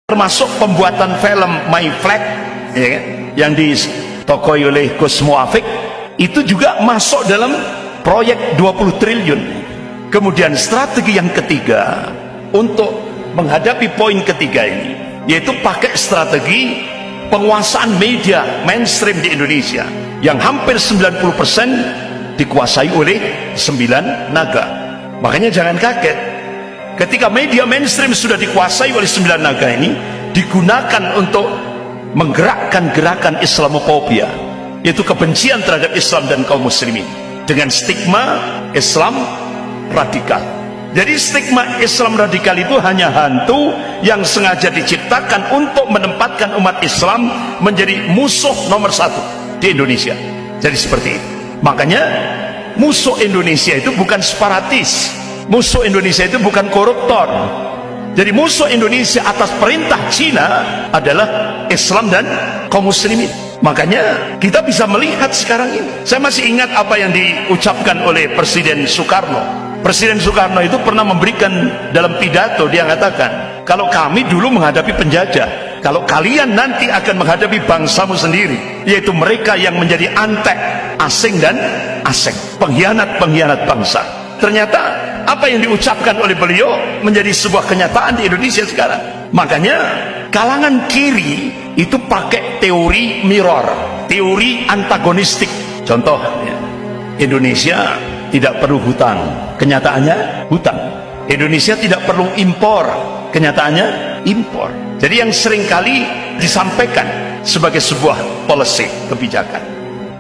termasuk pembuatan film My Flag ya kan? Yang ditokoi oleh Gus Muafik, itu juga masuk dalam proyek 20 triliun. Kemudian strategi yang ketiga untuk menghadapi poin ketiga ini, yaitu pakai strategi penguasaan media mainstream di Indonesia yang hampir 90% dikuasai oleh 9 naga. Makanya jangan kaget ketika media mainstream sudah dikuasai oleh 9 naga ini, digunakan untuk menggerakkan gerakan Islamofobia, yaitu kebencian terhadap Islam dan kaum muslimin, dengan stigma Islam radikal. Jadi stigma Islam radikal itu hanya hantu yang sengaja diciptakan untuk menempatkan umat Islam menjadi musuh nomor 1 di Indonesia. Jadi seperti itu. Makanya musuh Indonesia itu bukan separatis, musuh Indonesia itu bukan koruptor. Jadi musuh Indonesia atas perintah Cina adalah Islam dan kaum muslimin. Makanya kita bisa melihat sekarang ini. Saya masih ingat apa yang diucapkan oleh Presiden Soekarno. Presiden Soekarno itu pernah memberikan dalam pidato, dia mengatakan, kalau kami dulu menghadapi penjajah, kalau kalian nanti akan menghadapi bangsamu sendiri, yaitu mereka yang menjadi antek, asing dan asing, pengkhianat-pengkhianat bangsa. Ternyata apa yang diucapkan oleh beliau menjadi sebuah kenyataan di Indonesia sekarang. Makanya kalangan kiri itu pakai teori mirror, teori antagonistik. Contoh, Indonesia tidak perlu hutang, kenyataannya hutang. Indonesia tidak perlu impor, kenyataannya impor. Jadi yang seringkali disampaikan sebagai sebuah policy, kebijakan.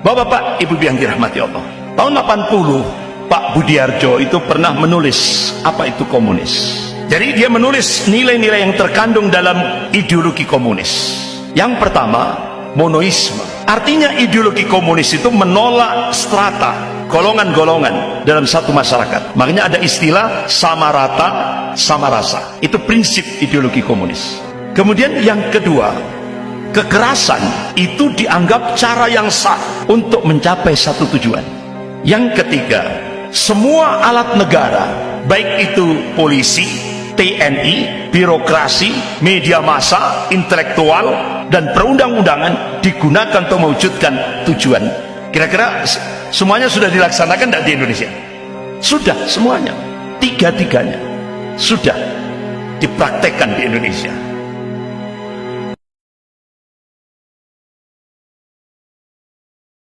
Bapak-bapak, ibu yang dirahmati Allah, tahun 80 Pak Budiarjo itu pernah menulis apa itu komunis. Jadi dia menulis nilai-nilai yang terkandung dalam ideologi komunis. Yang pertama, monoisme. Artinya ideologi komunis itu menolak strata, golongan-golongan dalam satu masyarakat. Makanya ada istilah sama rata, sama rasa. Itu prinsip ideologi komunis. Kemudian yang kedua, kekerasan itu dianggap cara yang sah untuk mencapai satu tujuan. Yang ketiga, semua alat negara, baik itu polisi, TNI, birokrasi, media massa, intelektual, dan perundang-undangan digunakan untuk mewujudkan tujuan. Kira-kira semuanya sudah dilaksanakan tidak di Indonesia? Sudah semuanya, tiga-tiganya sudah dipraktekkan di Indonesia.